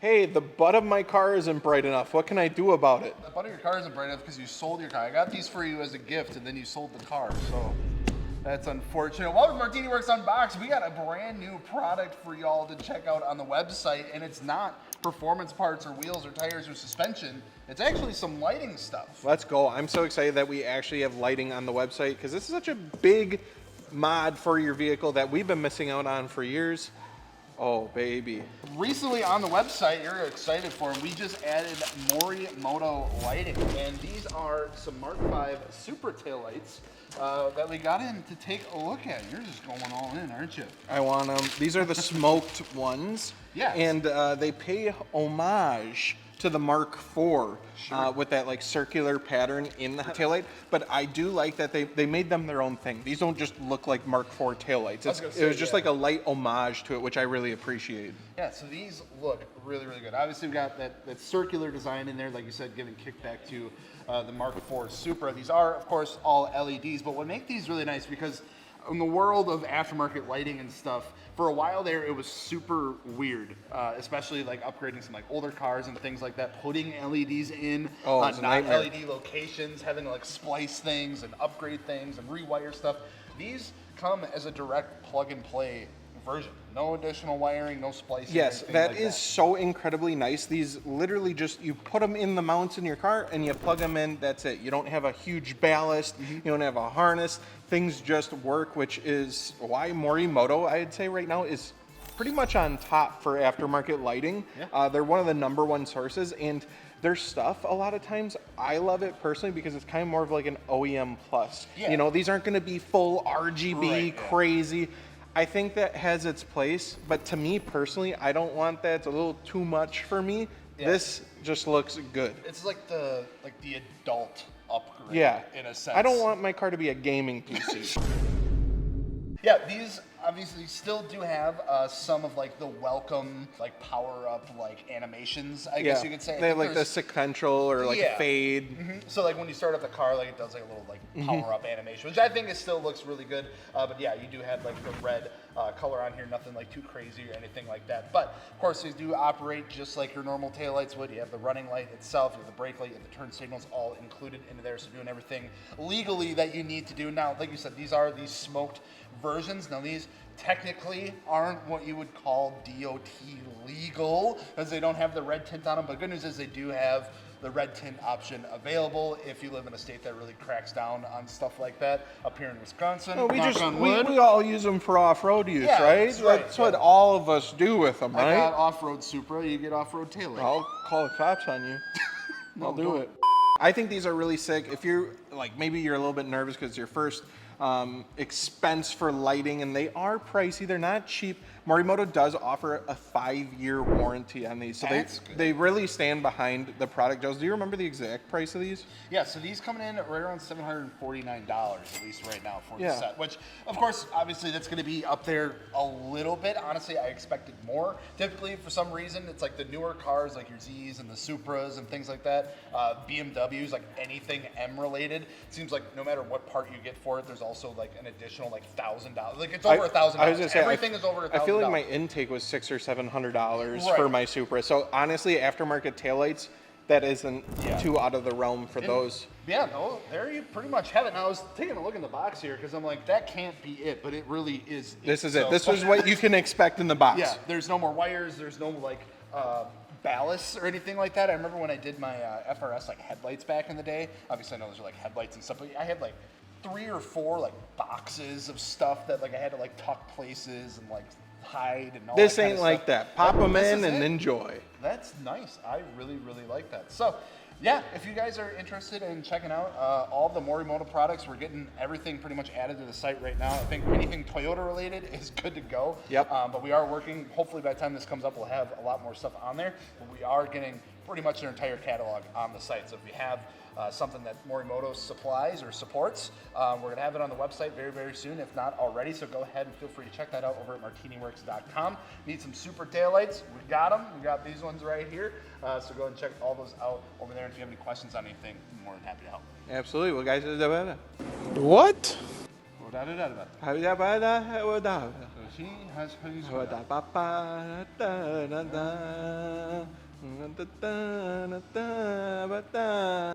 hey, the butt of my car isn't bright enough. What can I do about it? The butt of your car isn't bright enough because you sold your car. I got these for you as a gift, and then you sold the car, so that's unfortunate. Welcome to MartiniWorks Unboxed. We got a brand new product for y'all to check out on the website, and it's not performance parts or wheels or tires or suspension. It's actually some lighting stuff. Let's go. I'm so excited that we actually have lighting on the website because this is such a big mod for your vehicle that we've been missing out on for years. Oh, baby. Recently on the website, you're excited for them, we just added Morimoto lighting, and these are some MK5 Supra taillights that we got in to take a look at. You're just going all in, aren't you? I want them. These are the smoked ones. Yes. And they pay homage to the MK4 with that like circular pattern in the taillight. But I do like that they made them their own thing. These don't just look like MK4 taillights. It was just like a light homage to it, which I really appreciate. Yeah, so these look really, really good. Obviously, we've got that circular design in there, like you said, giving kickback to the MK4 Supra. These are, of course, all LEDs, but what makes these really nice, because in the world of aftermarket lighting and stuff, for a while there, it was super weird, especially like upgrading some like older cars and things like that, putting LEDs in non-LED locations, having to like splice things and upgrade things and rewire stuff. These come as a direct plug and play version. No additional wiring, no splicing. Yes, that is so incredibly nice. These literally just, you put them in the mounts in your car and you plug them in, that's it. You don't have a huge ballast, you don't have a harness. Things just work, which is why Morimoto, I'd say right now, is pretty much on top for aftermarket lighting. Yeah. They're one of the #1 sources, and their stuff, a lot of times, I love it personally because it's kind of more of like an OEM plus. Yeah. You know, these aren't gonna be full RGB, crazy. I think that has its place, but to me personally, I don't want that. It's a little too much for me. Yeah. This just looks good. It's like the adult upgrade, in a sense. I don't want my car to be a gaming PC. Yeah, these obviously still do have some of like the welcome, like power up, like animations, I guess you could say. They have like the sequential or like fade. So like when you start up the car, like it does like a little like power up animation, which I think it still looks really good. But yeah, you do have like the red color on here, nothing like too crazy or anything like that. But of course, these do operate just like your normal taillights would. You have the running light itself, you have the brake light, and the turn signals all included into there. So doing everything legally that you need to do. Now, like you said, these are these smoked versions. Now these technically aren't what you would call DOT legal because they don't have the red tint on them, but good news is they do have the red tint option available if you live in a state that really cracks down on stuff like that. Up here in Wisconsin, we all use them for off-road use, right? That's what all of us do with them, right? I got off-road Supra, you get off-road taillight. I'll call the cops on you. I'll do it. I think these are really sick. If you're like, maybe you're a little bit nervous because it's your first expense for lighting, and they are pricey. They're not cheap. Morimoto does offer a 5-year warranty on these, so they really stand behind the product. Joe, do you remember the exact price of these? Yeah, so these coming in right around $749 at least right now for the set, which of course obviously that's going to be up there a little bit. Honestly, I expected more. Typically for some reason it's like the newer cars like your Z's and the Supras and things like that, BMWs, like anything M related, it seems like no matter what part you get for it, there's also like an additional like $1,000. Like it's over $1,000. I was gonna say, everything is over $1,000. I feel like my intake was $600 or $700 for my Supra. So honestly, aftermarket taillights, that isn't too out of the realm for those. Yeah, no, there you pretty much have it. Now I was taking a look in the box here because I'm like, that can't be it, but it really is. This is it. This is what you can expect in the box. Yeah, there's no more wires. There's no like ballast or anything like that. I remember when I did my FRS like headlights back in the day. Obviously, I know those are like headlights and stuff, but I had like 3 or 4 like boxes of stuff that like I had to like tuck places and like hide and all this that ain't like that. Pop them in and enjoy. That's nice. I really, really like that. So yeah, if you guys are interested in checking out all the Morimoto products, we're getting everything pretty much added to the site right now. I think anything Toyota related is good to go. Yep. But we are working, hopefully by the time this comes up, we'll have a lot more stuff on there. But we are getting pretty much their entire catalog on the site. So if you have something that Morimoto supplies or supports, we're going to have it on the website very, very soon, if not already. So go ahead and feel free to check that out over at MartiniWorks.com. Need some Supra taillights? We got them. We got these ones right here. So go ahead and check all those out over there. And if you have any questions on anything, I'm more than happy to help. Absolutely. Well, guys, what? She has da, da, da, da, da, da.